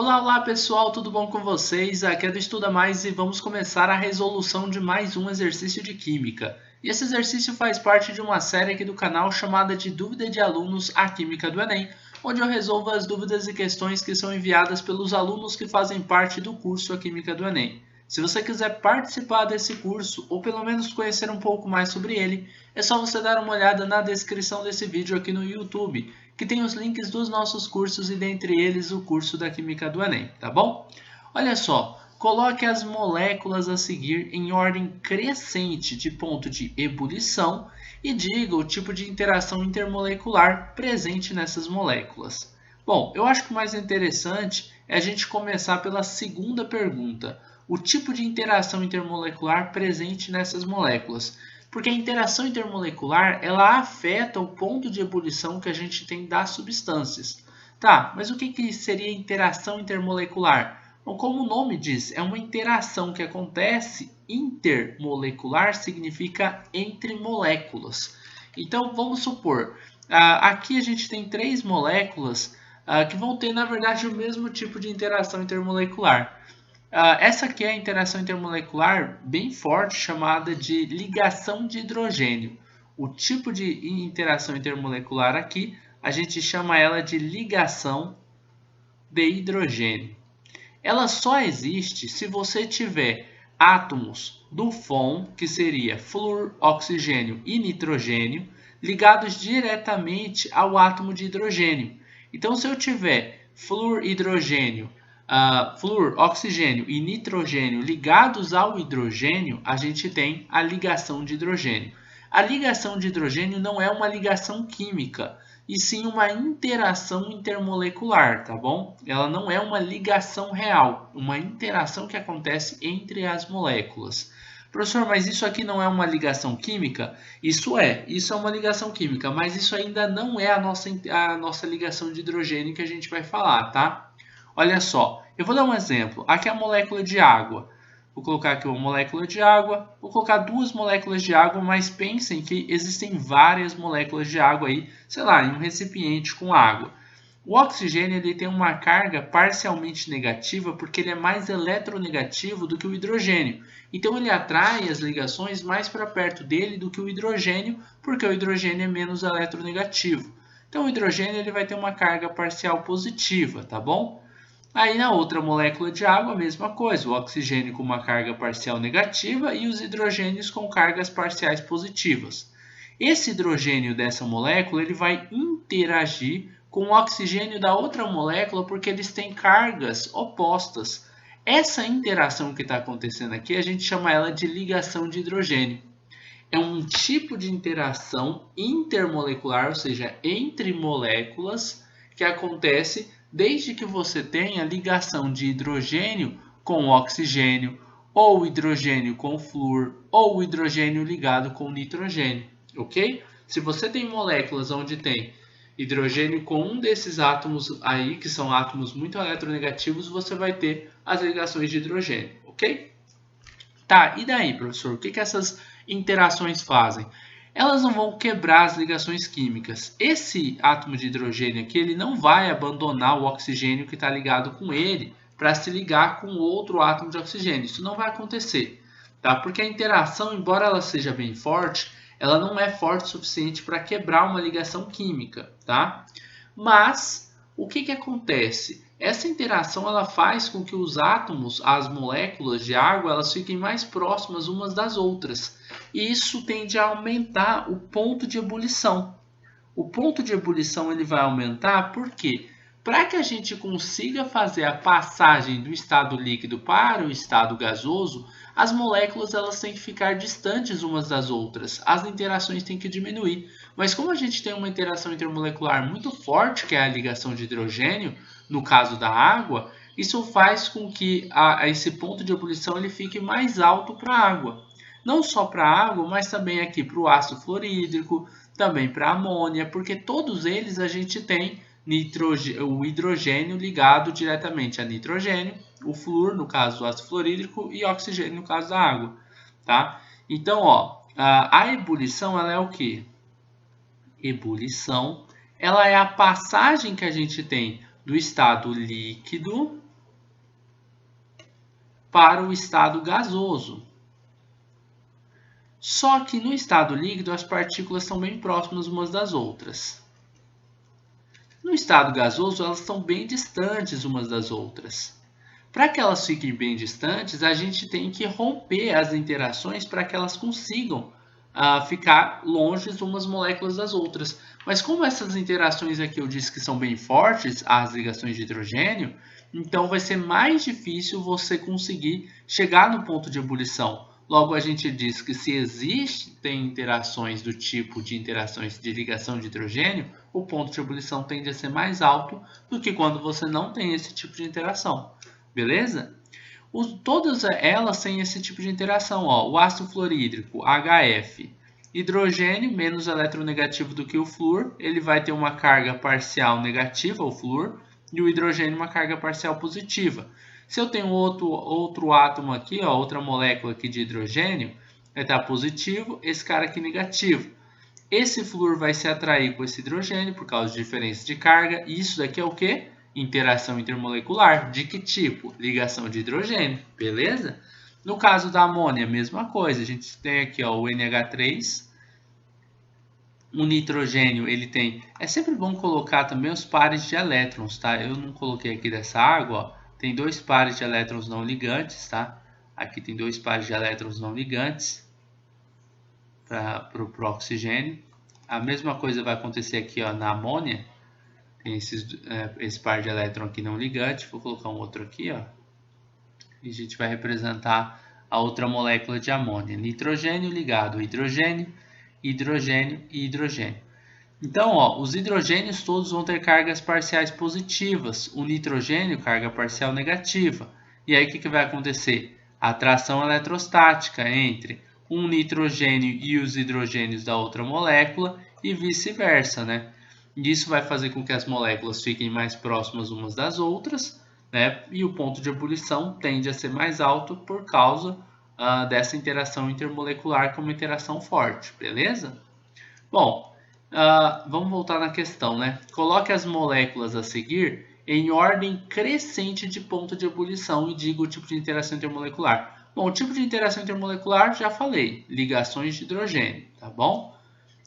Olá pessoal, tudo bom com vocês? Aqui é do Estuda Mais e vamos começar a resolução de mais um exercício de Química. E esse exercício faz parte de uma série aqui do canal chamada de Dúvida de Alunos à Química do Enem, onde eu resolvo as dúvidas e questões que são enviadas pelos alunos que fazem parte do curso A Química do Enem. Se você quiser participar desse curso, ou pelo menos conhecer um pouco mais sobre ele, é só você dar uma olhada na descrição desse vídeo aqui no YouTube, que tem os links dos nossos cursos e dentre eles o curso da Química do Enem, tá bom? Olha só, coloque as moléculas a seguir em ordem crescente de ponto de ebulição e diga o tipo de interação intermolecular presente nessas moléculas. Bom, eu acho que o mais interessante é a gente começar pela segunda pergunta, o tipo de interação intermolecular presente nessas moléculas. Porque a interação intermolecular ela afeta o ponto de ebulição que a gente tem das substâncias. Tá, mas o que seria interação intermolecular? Bom, como o nome diz, é uma interação que acontece intermolecular, significa entre moléculas. Então, vamos supor, aqui a gente tem três moléculas que vão ter, na verdade, o mesmo tipo de interação intermolecular. Essa aqui é a interação intermolecular bem forte, chamada de ligação de hidrogênio. O tipo de interação intermolecular aqui, a gente chama ela de ligação de hidrogênio. Ela só existe se você tiver átomos do FON, que seria flúor, oxigênio e nitrogênio, ligados diretamente ao átomo de hidrogênio. Então, se eu tiver flúor, hidrogênio, flúor, oxigênio e nitrogênio ligados ao hidrogênio, a gente tem a ligação de hidrogênio. A ligação de hidrogênio não é uma ligação química, e sim uma interação intermolecular, tá bom? Ela não é uma ligação real, uma interação que acontece entre as moléculas. Professor, mas isso aqui não é uma ligação química? Isso é uma ligação química, mas isso ainda não é a nossa ligação de hidrogênio que a gente vai falar, tá? Olha só, eu vou dar um exemplo. Aqui é a molécula de água. Vou colocar aqui uma molécula de água. Vou colocar duas moléculas de água, mas pensem que existem várias moléculas de água aí, sei lá, em um recipiente com água. O oxigênio ele tem uma carga parcialmente negativa porque ele é mais eletronegativo do que o hidrogênio. Então ele atrai as ligações mais para perto dele do que o hidrogênio, porque o hidrogênio é menos eletronegativo. Então o hidrogênio ele vai ter uma carga parcial positiva, tá bom? Aí na outra molécula de água, a mesma coisa, o oxigênio com uma carga parcial negativa e os hidrogênios com cargas parciais positivas. Esse hidrogênio dessa molécula ele vai interagir com o oxigênio da outra molécula porque eles têm cargas opostas. Essa interação que está acontecendo aqui, a gente chama ela de ligação de hidrogênio. É um tipo de interação intermolecular, ou seja, entre moléculas, que acontece desde que você tenha ligação de hidrogênio com oxigênio, ou hidrogênio com flúor, ou hidrogênio ligado com nitrogênio, ok? Se você tem moléculas onde tem hidrogênio com um desses átomos aí, que são átomos muito eletronegativos, você vai ter as ligações de hidrogênio, ok? Tá, e daí, professor? O que essas interações fazem? Elas não vão quebrar as ligações químicas. Esse átomo de hidrogênio aqui, ele não vai abandonar o oxigênio que está ligado com ele para se ligar com outro átomo de oxigênio. Isso não vai acontecer, tá? Porque a interação, embora ela seja bem forte, ela não é forte o suficiente para quebrar uma ligação química, tá? Mas o que acontece? Essa interação ela faz com que os átomos, as moléculas de água, elas fiquem mais próximas umas das outras. E isso tende a aumentar o ponto de ebulição. O ponto de ebulição ele vai aumentar por quê? Para que a gente consiga fazer a passagem do estado líquido para o estado gasoso, as moléculas elas têm que ficar distantes umas das outras. As interações têm que diminuir. Mas como a gente tem uma interação intermolecular muito forte, que é a ligação de hidrogênio, no caso da água, isso faz com que esse ponto de ebulição ele fique mais alto para a água. Não só para a água, mas também aqui para o ácido fluorídrico, também para a amônia, porque todos eles a gente tem o hidrogênio ligado diretamente a nitrogênio, o flúor, no caso do ácido fluorídrico, e oxigênio, no caso da água. Tá? Então, ó, a ebulição ela é o quê? Ebulição ela é a passagem que a gente tem do estado líquido para o estado gasoso. Só que no estado líquido as partículas estão bem próximas umas das outras. No estado gasoso elas estão bem distantes umas das outras. Para que elas fiquem bem distantes, a gente tem que romper as interações para que elas consigam ficar longe umas moléculas das outras. Mas como essas interações aqui eu disse que são bem fortes, as ligações de hidrogênio, então vai ser mais difícil você conseguir chegar no ponto de ebulição. Logo, a gente diz que se existem interações do tipo de interações de ligação de hidrogênio, o ponto de ebulição tende a ser mais alto do que quando você não tem esse tipo de interação. Beleza? Todas elas têm esse tipo de interação. Ó, o ácido fluorídrico, HF, hidrogênio menos eletronegativo do que o flúor, ele vai ter uma carga parcial negativa, o flúor, e o hidrogênio uma carga parcial positiva. Se eu tenho outro átomo aqui, ó, outra molécula aqui de hidrogênio, vai estar positivo, esse cara aqui negativo. Esse flúor vai se atrair com esse hidrogênio por causa de diferença de carga. E isso daqui é o quê? Interação intermolecular. De que tipo? Ligação de hidrogênio, beleza? No caso da amônia, mesma coisa. A gente tem aqui ó, o NH3. O nitrogênio, ele tem... É sempre bom colocar também os pares de elétrons, tá? Eu não coloquei aqui dessa água, ó. Tem dois pares de elétrons não ligantes, tá? Aqui tem dois pares de elétrons não ligantes para o oxigênio. A mesma coisa vai acontecer aqui ó, na amônia. Tem esse par de elétron aqui não ligante. Vou colocar um outro aqui, ó. E a gente vai representar a outra molécula de amônia. Nitrogênio ligado a hidrogênio, hidrogênio e hidrogênio. Então, ó, os hidrogênios todos vão ter cargas parciais positivas. O nitrogênio, carga parcial negativa. E aí, o que vai acontecer? Atração eletrostática entre um nitrogênio e os hidrogênios da outra molécula e vice-versa, né? Isso vai fazer com que as moléculas fiquem mais próximas umas das outras, né? E o ponto de ebulição tende a ser mais alto por causa dessa interação intermolecular, que é uma interação forte, beleza? Bom, vamos voltar na questão, né? Coloque as moléculas a seguir em ordem crescente de ponto de ebulição e diga o tipo de interação intermolecular. Bom, o tipo de interação intermolecular já falei, ligações de hidrogênio, tá bom?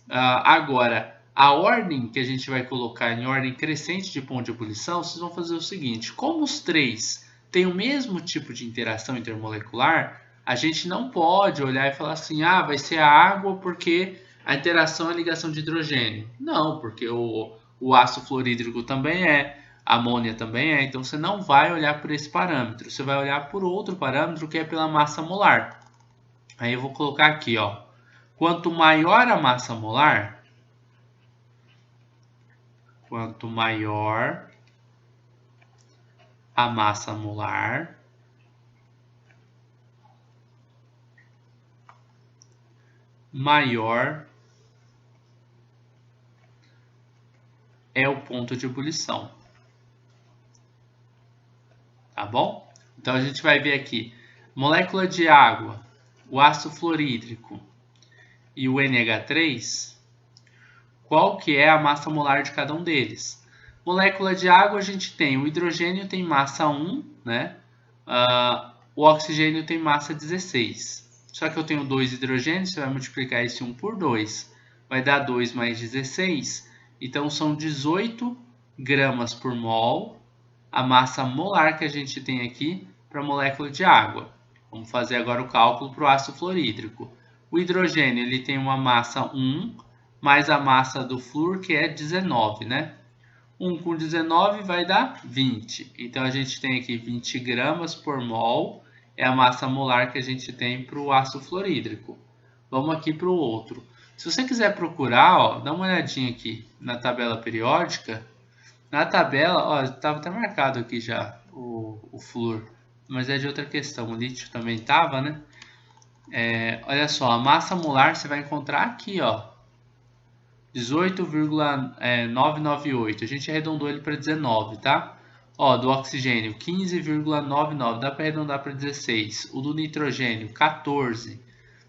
Agora, a ordem que a gente vai colocar em ordem crescente de ponto de ebulição, vocês vão fazer o seguinte: como os três têm o mesmo tipo de interação intermolecular, a gente não pode olhar e falar assim, vai ser a água porque a interação é a ligação de hidrogênio. Não, porque o ácido fluorídrico também é, a amônia também é, então você não vai olhar por esse parâmetro, você vai olhar por outro parâmetro que é pela massa molar. Aí eu vou colocar aqui, ó, quanto maior a massa molar, quanto maior a massa molar, maior é o ponto de ebulição. Tá bom? Então a gente vai ver aqui, molécula de água, o ácido fluorídrico e o NH3, qual que é a massa molar de cada um deles? Molécula de água a gente tem, o hidrogênio tem massa 1, né? O oxigênio tem massa 16. Só que eu tenho 2 hidrogênios, você vai multiplicar esse 1 por 2. Vai dar 2 mais 16. Então, são 18 gramas por mol a massa molar que a gente tem aqui para a molécula de água. Vamos fazer agora o cálculo para o ácido fluorídrico. O hidrogênio ele tem uma massa 1, mais a massa do flúor, que é 19, né? 1 com 19 vai dar 20. Então, a gente tem aqui 20 gramas por mol, é a massa molar que a gente tem para o ácido fluorídrico. Vamos aqui para o outro. Se você quiser procurar, ó, dá uma olhadinha aqui na tabela periódica. Na tabela, ó, estava até marcado aqui já o flúor, mas é de outra questão. O lítio também estava, né? Olha só, a massa molar você vai encontrar aqui, ó, 18,998. A gente arredondou ele para 19, tá? Ó, do oxigênio, 15,99. Dá para arredondar para 16. O do nitrogênio, 14.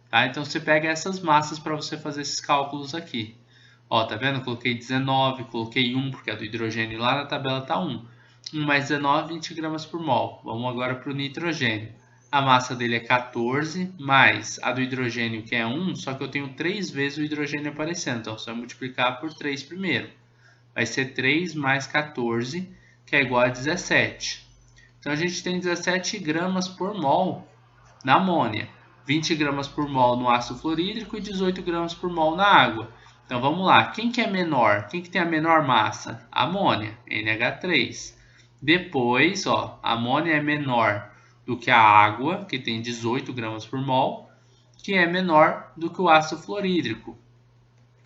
Tá? Então, você pega essas massas para você fazer esses cálculos aqui. Ó, tá vendo? Eu coloquei 19, coloquei 1, porque a do hidrogênio lá na tabela tá 1. 1 mais 19, 20 gramas por mol. Vamos agora para o nitrogênio. a massa dele é 14, mais a do hidrogênio, que é 1, só que eu tenho 3 vezes o hidrogênio aparecendo, então só multiplicar por 3 primeiro. Vai ser 3 mais 14, que é igual a 17. Então a gente tem 17 gramas por mol na amônia, 20 gramas por mol no ácido fluorídrico e 18 gramas por mol na água. Então vamos lá, quem que é menor? Quem que tem a menor massa? A amônia, NH3. Depois, ó, a amônia é menor do que a água, que tem 18 gramas por mol, que é menor do que o ácido fluorídrico,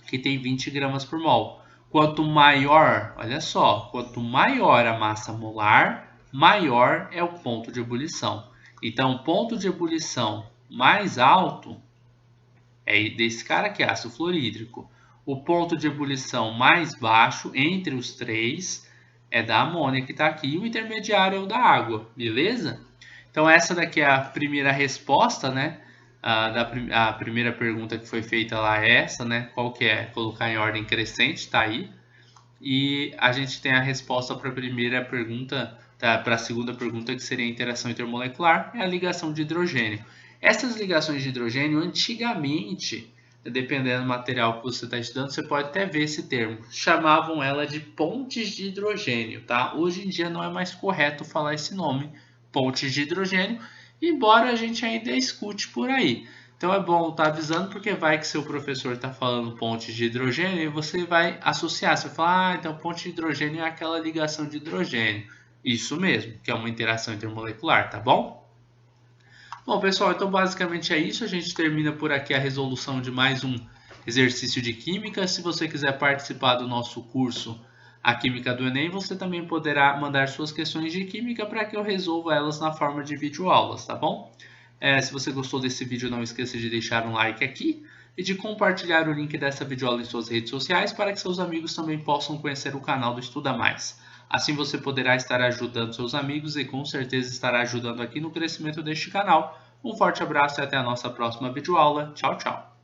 que tem 20 gramas por mol. Quanto maior, olha só, quanto maior a massa molar, maior é o ponto de ebulição. Então, o ponto de ebulição mais alto é desse cara aqui, ácido fluorídrico. O ponto de ebulição mais baixo, entre os três, é da amônia que está aqui. E o intermediário é o da água, beleza? Então, essa daqui é a primeira resposta, né? A primeira pergunta que foi feita lá é essa, né? Qual que é? Colocar em ordem crescente, tá aí. E a gente tem a resposta para a primeira pergunta, para a segunda pergunta, que seria a interação intermolecular, é a ligação de hidrogênio. Essas ligações de hidrogênio, antigamente, dependendo do material que você está estudando, você pode até ver esse termo. Chamavam ela de pontes de hidrogênio, tá? Hoje em dia não é mais correto falar esse nome, pontes de hidrogênio, embora a gente ainda escute por aí. Então é bom estar avisando, porque vai que seu professor está falando ponte de hidrogênio e você vai associar. Você vai falar, então ponte de hidrogênio é aquela ligação de hidrogênio. Isso mesmo, que é uma interação intermolecular, tá bom? Bom, pessoal, então basicamente é isso. A gente termina por aqui a resolução de mais um exercício de química. Se você quiser participar do nosso curso A Química do Enem, você também poderá mandar suas questões de química para que eu resolva elas na forma de videoaulas, tá bom? Se você gostou desse vídeo, não esqueça de deixar um like aqui e de compartilhar o link dessa videoaula em suas redes sociais para que seus amigos também possam conhecer o canal do Estuda Mais. Assim você poderá estar ajudando seus amigos e com certeza estará ajudando aqui no crescimento deste canal. Um forte abraço e até a nossa próxima videoaula. Tchau, tchau!